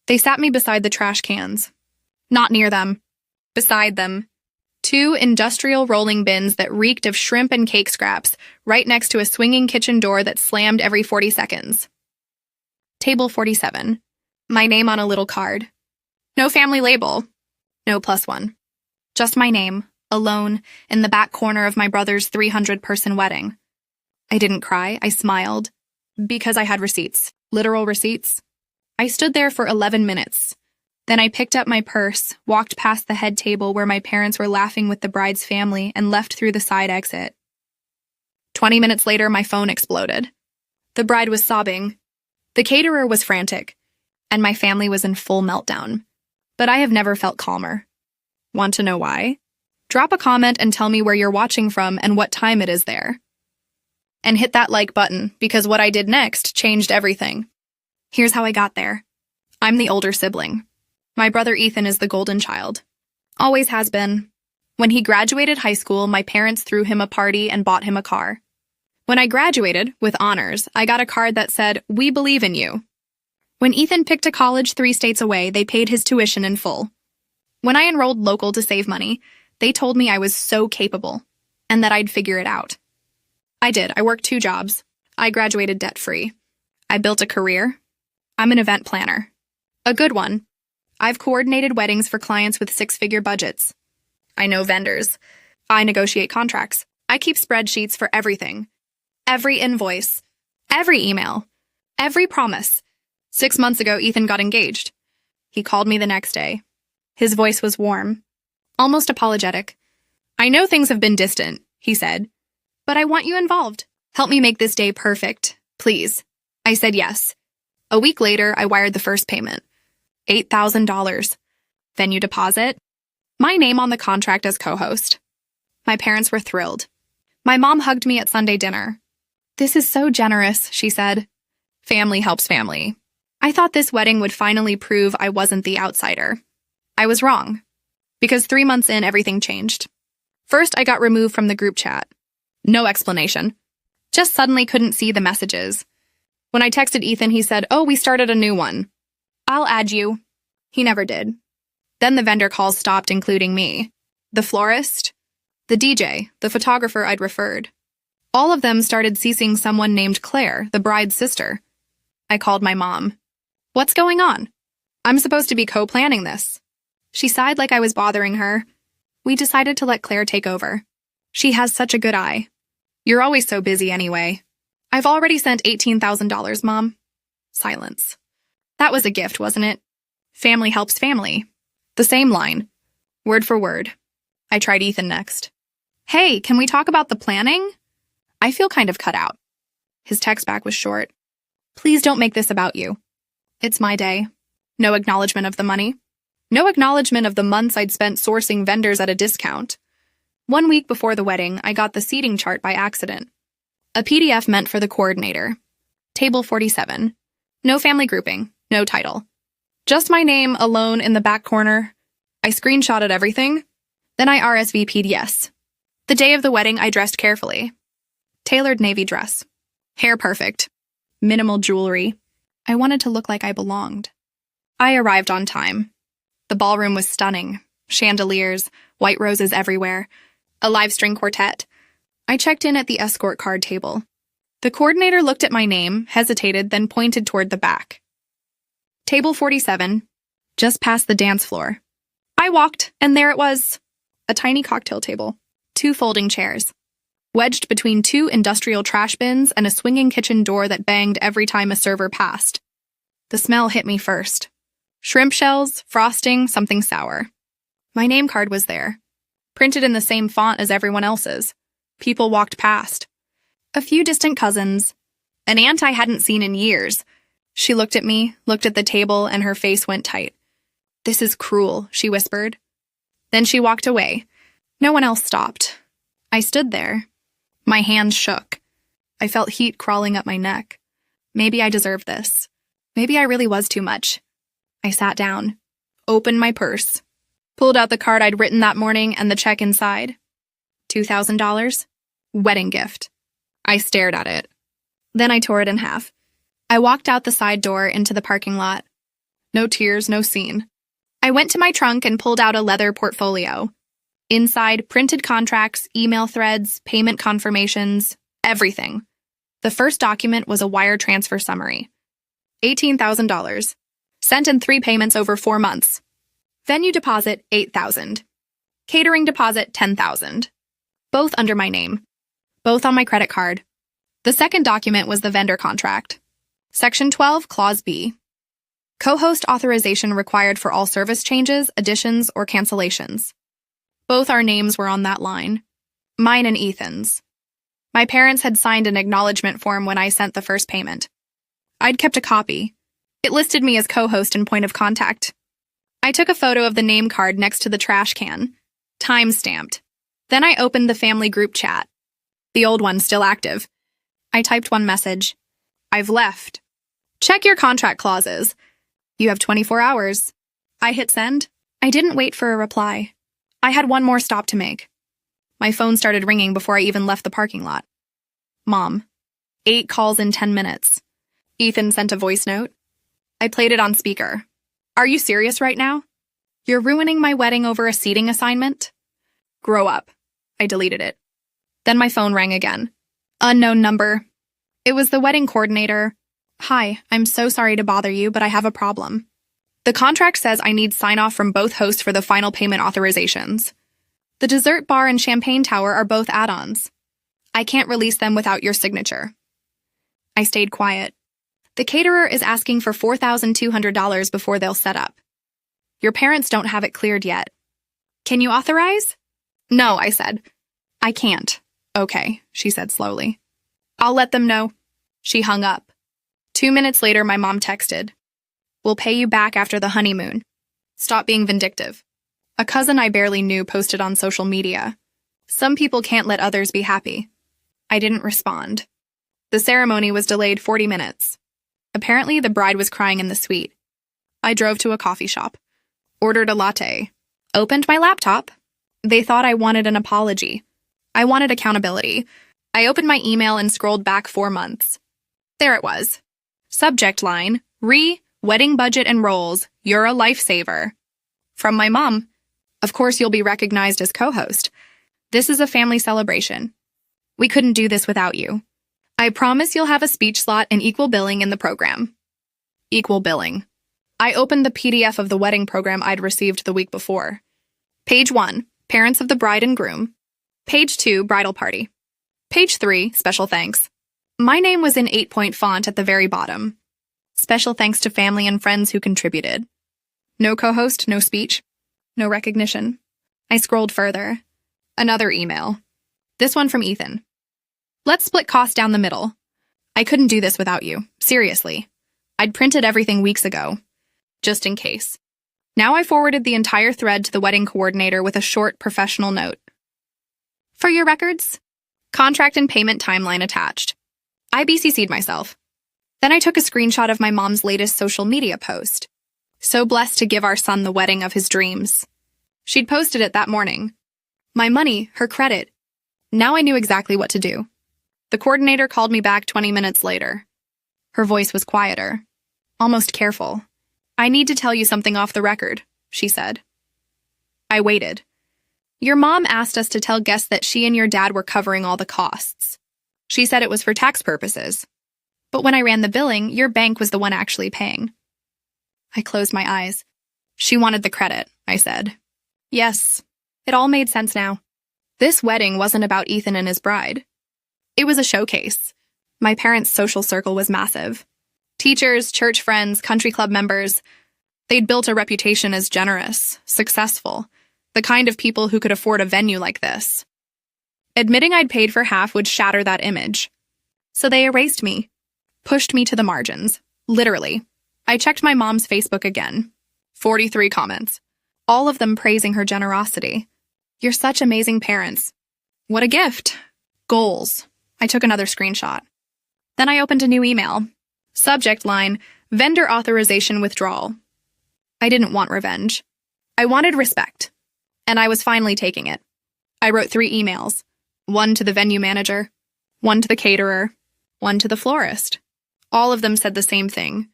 They sat me beside the trash cans. Not near them. Beside them. 2 industrial rolling bins that reeked of shrimp and cake scraps, right next to a swinging kitchen door that slammed every 40 seconds. Table 47. My name on a little card. No family label. No +1. Just my name, alone, in the back corner of my brother's 300-person wedding. I didn't cry, I smiled. Because I had receipts. Literal receipts. I stood there for 11 minutes. Then I picked up my purse, walked past the head table where my parents were laughing with the bride's family, and left through the side exit. 20 minutes later, my phone exploded. The bride was sobbing. The caterer was frantic, and my family was in full meltdown. But I have never felt calmer. Want to know why? Drop a comment and tell me where you're watching from and what time it is there. And hit that like button, because what I did next changed everything. Here's how I got there. I'm the older sibling. My brother Ethan is the golden child. Always has been. When he graduated high school, my parents threw him a party and bought him a car. When I graduated, with honors, I got a card that said, "We believe in you." When Ethan picked a college 3 states away, they paid his tuition in full. When I enrolled local to save money, they told me I was so capable, and that I'd figure it out. I did. I worked 2 jobs. I graduated debt-free. I built a career. I'm an event planner. A good one. I've coordinated weddings for clients with 6-figure budgets. I know vendors. I negotiate contracts. I keep spreadsheets for everything. Every invoice. Every email. Every promise. 6 months ago, Ethan got engaged. He called me the next day. His voice was warm, almost apologetic. "I know things have been distant," he said, "but I want you involved. Help me make this day perfect, please." I said yes. A week later, I wired the first payment. $8,000. Venue deposit. My name on the contract as co-host. My parents were thrilled. My mom hugged me at Sunday dinner. "This is so generous," she said. Family helps family. I thought this wedding would finally prove I wasn't the outsider. I was wrong. Because 3 months in, everything changed. First, I got removed from the group chat. No explanation. Just suddenly couldn't see the messages. When I texted Ethan, he said, "Oh, we started a new one. I'll add you." He never did. Then the vendor calls stopped, including me. The florist, the DJ, the photographer I'd referred. All of them started ceasing someone named Claire, the bride's sister. I called my mom. "What's going on? I'm supposed to be co-planning this." She sighed like I was bothering her. We decided to let Claire take over. She has such a good eye. "You're always so busy anyway." "I've already sent $18,000, Mom." Silence. That was a gift, wasn't it? Family helps family. The same line. Word for word. I tried Ethan next. "Hey, can we talk about the planning?" I feel kind of cut out. His text back was short. "Please don't make this about you. It's my day." No acknowledgement of the money. No acknowledgement of the months I'd spent sourcing vendors at a discount. 1 week before the wedding, I got the seating chart by accident. A PDF meant for the coordinator. Table 47. No family grouping. No title. Just my name alone in the back corner. I screenshotted everything. Then I RSVP'd yes. The day of the wedding, I dressed carefully. Tailored navy dress. Hair perfect. Minimal jewelry. I wanted to look like I belonged. I arrived on time. The ballroom was stunning. Chandeliers, white roses everywhere. A live string quartet. I checked in at the escort card table. The coordinator looked at my name, hesitated, then pointed toward the back. Table 47, just past the dance floor. I walked, and there it was. A tiny cocktail table. 2 folding chairs. Wedged between 2 industrial trash bins and a swinging kitchen door that banged every time a server passed. The smell hit me first. Shrimp shells, frosting, something sour. My name card was there, printed in the same font as everyone else's. People walked past. A few distant cousins. An aunt I hadn't seen in years. She looked at me, looked at the table, and her face went tight. "This is cruel," she whispered. Then she walked away. No one else stopped. I stood there. My hands shook. I felt heat crawling up my neck. Maybe I deserved this. Maybe I really was too much. I sat down, opened my purse, pulled out the card I'd written that morning and the check inside. $2,000? Wedding gift. I stared at it. Then I tore it in half. I walked out the side door into the parking lot. No tears, no scene. I went to my trunk and pulled out a leather portfolio. Inside, printed contracts, email threads, payment confirmations, everything. The first document was a wire transfer summary. $18,000. Sent in 3 payments over 4 months. Venue deposit, $8,000. Catering deposit, $10,000. Both under my name. Both on my credit card. The second document was the vendor contract. Section 12, Clause B. Co-host authorization required for all service changes, additions, or cancellations. Both our names were on that line. Mine and Ethan's. My parents had signed an acknowledgement form when I sent the first payment. I'd kept a copy. It listed me as co-host and point of contact. I took a photo of the name card next to the trash can, time-stamped. Then I opened the family group chat. The old one still active. I typed one message. I've left. Check your contract clauses. You have 24 hours. I hit send. I didn't wait for a reply. I had one more stop to make. My phone started ringing before I even left the parking lot. Mom. 8 calls in 10 minutes. Ethan sent a voice note. I played it on speaker. Are you serious right now? You're ruining my wedding over a seating assignment? Grow up. I deleted it. Then my phone rang again. Unknown number. It was the wedding coordinator. Hi, I'm so sorry to bother you, but I have a problem. The contract says I need sign-off from both hosts for the final payment authorizations. The dessert bar and champagne tower are both add-ons. I can't release them without your signature. I stayed quiet. The caterer is asking for $4,200 before they'll set up. Your parents don't have it cleared yet. Can you authorize? No, I said. I can't. Okay, she said slowly. I'll let them know. She hung up. 2 minutes later, my mom texted. We'll pay you back after the honeymoon. Stop being vindictive. A cousin I barely knew posted on social media. Some people can't let others be happy. I didn't respond. The ceremony was delayed 40 minutes. Apparently, the bride was crying in the suite. I drove to a coffee shop, ordered a latte, opened my laptop. They thought I wanted an apology. I wanted accountability. I opened my email and scrolled back 4 months. There it was. Subject line, wedding budget and rolls, you're a lifesaver. From my mom. Of course you'll be recognized as co-host. This is a family celebration. We couldn't do this without you. I promise you'll have a speech slot and equal billing in the program. Equal billing. I opened the PDF of the wedding program I'd received the week before. Page 1, parents of the bride and groom. Page 2, bridal party. Page 3, special thanks. My name was in 8-point font at the very bottom. Special thanks to family and friends who contributed. No co-host, no speech, no recognition. I scrolled further. Another email. This one from Ethan. Let's split costs down the middle. I couldn't do this without you. Seriously. I'd printed everything weeks ago. Just in case. Now I forwarded the entire thread to the wedding coordinator with a short, professional note. For your records, contract and payment timeline attached. I BCC'd myself. Then I took a screenshot of my mom's latest social media post. So blessed to give our son the wedding of his dreams. She'd posted it that morning. My money, her credit. Now I knew exactly what to do. The coordinator called me back 20 minutes later. Her voice was quieter, almost careful. I need to tell you something off the record, she said. I waited. Your mom asked us to tell guests that she and your dad were covering all the costs. She said it was for tax purposes. But when I ran the billing, your bank was the one actually paying. I closed my eyes. She wanted the credit, I said. Yes, it all made sense now. This wedding wasn't about Ethan and his bride. It was a showcase. My parents' social circle was massive. Teachers, church friends, country club members. They'd built a reputation as generous, successful, the kind of people who could afford a venue like this. Admitting I'd paid for half would shatter that image. So they erased me, pushed me to the margins, literally. I checked my mom's Facebook again. 43 comments, all of them praising her generosity. You're such amazing parents. What a gift. Goals. I took another screenshot. Then I opened a new email. Subject line, vendor authorization withdrawal. I didn't want revenge. I wanted respect. And I was finally taking it. I wrote 3 emails. 1 to the venue manager, 1 to the caterer, 1 to the florist. All of them said the same thing.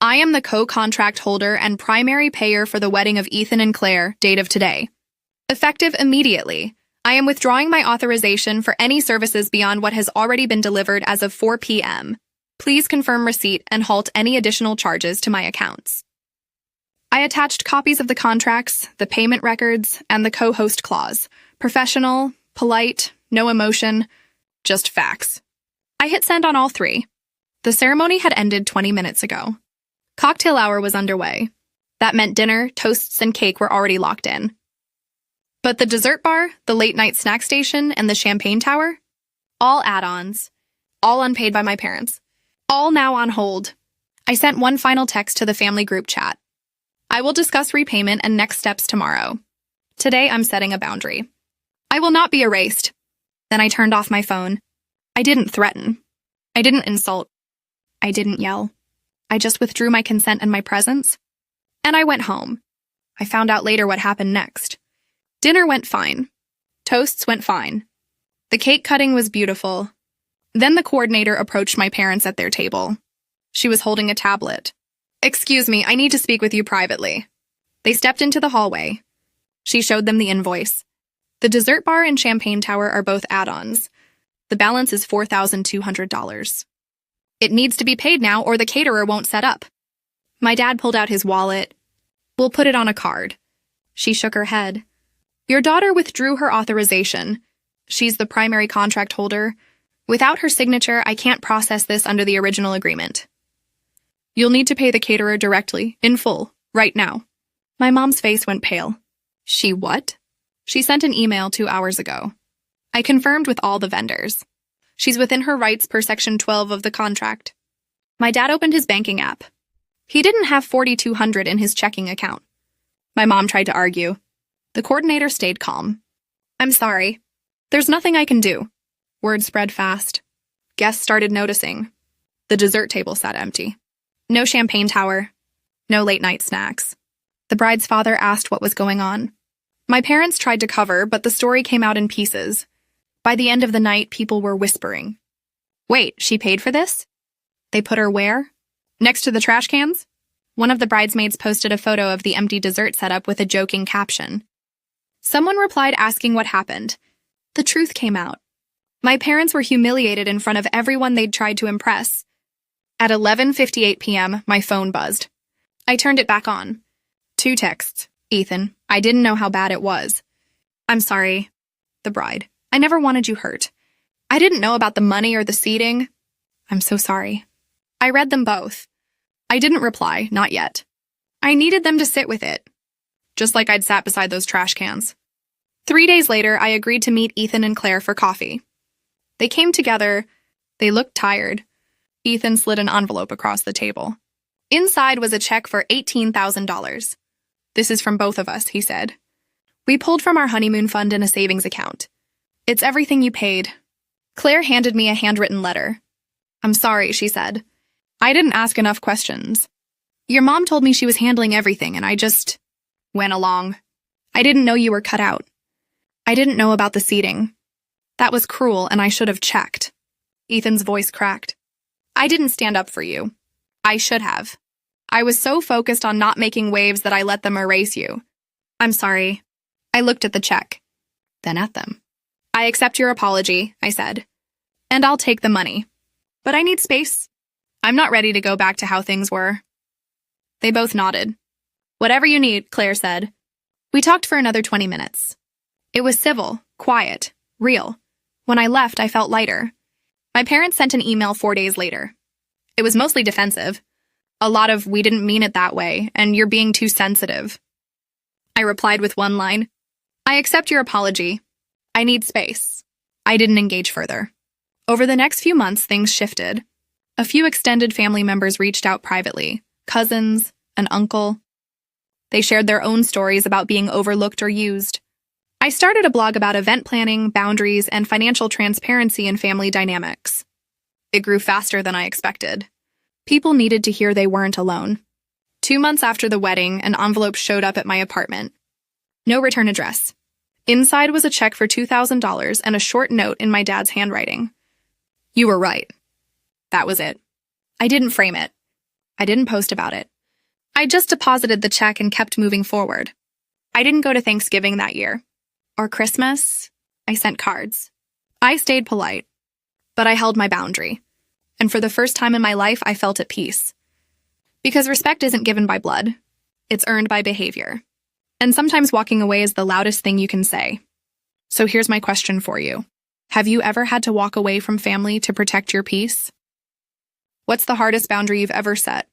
I am the co-contract holder and primary payer for the wedding of Ethan and Claire, date of today. Effective immediately. I am withdrawing my authorization for any services beyond what has already been delivered as of 4 p.m. Please confirm receipt and halt any additional charges to my accounts. I attached copies of the contracts, the payment records, and the co-host clause. Professional, polite, no emotion, just facts. I hit send on all three. The ceremony had ended 20 minutes ago. Cocktail hour was underway. That meant dinner, toasts, and cake were already locked in. But the dessert bar, the late-night snack station, and the champagne tower? All add-ons. All unpaid by my parents. All now on hold. I sent one final text to the family group chat. I will discuss repayment and next steps tomorrow. Today, I'm setting a boundary. I will not be erased. Then I turned off my phone. I didn't threaten. I didn't insult. I didn't yell. I just withdrew my consent and my presence. And I went home. I found out later what happened next. Dinner went fine. Toasts went fine. The cake cutting was beautiful. Then the coordinator approached my parents at their table. She was holding a tablet. "Excuse me, I need to speak with you privately." They stepped into the hallway. She showed them the invoice. The dessert bar and champagne tower are both add-ons. The balance is $4,200. It needs to be paid now or the caterer won't set up. My dad pulled out his wallet. "We'll put it on a card." She shook her head. "Your daughter withdrew her authorization. She's the primary contract holder. Without her signature, I can't process this under the original agreement. You'll need to pay the caterer directly, in full, right now." My mom's face went pale. "She what?" "She sent an email 2 hours ago. I confirmed with all the vendors. She's within her rights per Section 12 of the contract." My dad opened his banking app. He didn't have $4,200 in his checking account. My mom tried to argue. The coordinator stayed calm. "I'm sorry. There's nothing I can do." Word spread fast. Guests started noticing. The dessert table sat empty. No champagne tower. No late-night snacks. The bride's father asked what was going on. My parents tried to cover, but the story came out in pieces. By the end of the night, people were whispering. "Wait, she paid for this? They put her where? Next to the trash cans?" One of the bridesmaids posted a photo of the empty dessert setup with a joking caption. Someone replied asking what happened. The truth came out. My parents were humiliated in front of everyone they'd tried to impress. At 11:58 p.m., my phone buzzed. I turned it back on. 2 texts. "Ethan, I didn't know how bad it was. I'm sorry." The bride. "I never wanted you hurt. I didn't know about the money or the seating. I'm so sorry." I read them both. I didn't reply, not yet. I needed them to sit with it. Just like I'd sat beside those trash cans. 3 days later, I agreed to meet Ethan and Claire for coffee. They came together. They looked tired. Ethan slid an envelope across the table. Inside was a check for $18,000. "This is from both of us," he said. "We pulled from our honeymoon fund in a savings account. It's everything you paid." Claire handed me a handwritten letter. "I'm sorry," she said. "I didn't ask enough questions. Your mom told me she was handling everything, and I just went along. I didn't know you were cut out. I didn't know about the seating. That was cruel, and I should have checked." Ethan's voice cracked. "I didn't stand up for you. I should have. I was so focused on not making waves that I let them erase you. I'm sorry." I looked at the check, then at them. "I accept your apology," I said. "And I'll take the money. But I need space. I'm not ready to go back to how things were." They both nodded. "Whatever you need," Claire said. We talked for another 20 minutes. It was civil, quiet, real. When I left, I felt lighter. My parents sent an email 4 days later. It was mostly defensive. A lot of "we didn't mean it that way," and "you're being too sensitive." I replied with one line, "I accept your apology. I need space." I didn't engage further. Over the next few months, things shifted. A few extended family members reached out privately, cousins, an uncle. They shared their own stories about being overlooked or used. I started a blog about event planning, boundaries, and financial transparency in family dynamics. It grew faster than I expected. People needed to hear they weren't alone. 2 months after the wedding, an envelope showed up at my apartment. No return address. Inside was a check for $2,000 and a short note in my dad's handwriting. "You were right." That was it. I didn't frame it. I didn't post about it. I just deposited the check and kept moving forward. I didn't go to Thanksgiving that year. Or Christmas. I sent cards. I stayed polite. But I held my boundary. And for the first time in my life, I felt at peace. Because respect isn't given by blood. It's earned by behavior. And sometimes walking away is the loudest thing you can say. So here's my question for you. Have you ever had to walk away from family to protect your peace? What's the hardest boundary you've ever set?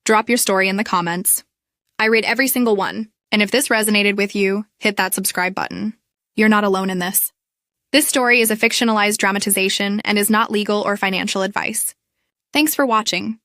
Drop your story in the comments. I read every single one, and if this resonated with you, hit that subscribe button. You're not alone in this. This story is a fictionalized dramatization and is not legal or financial advice. Thanks for watching.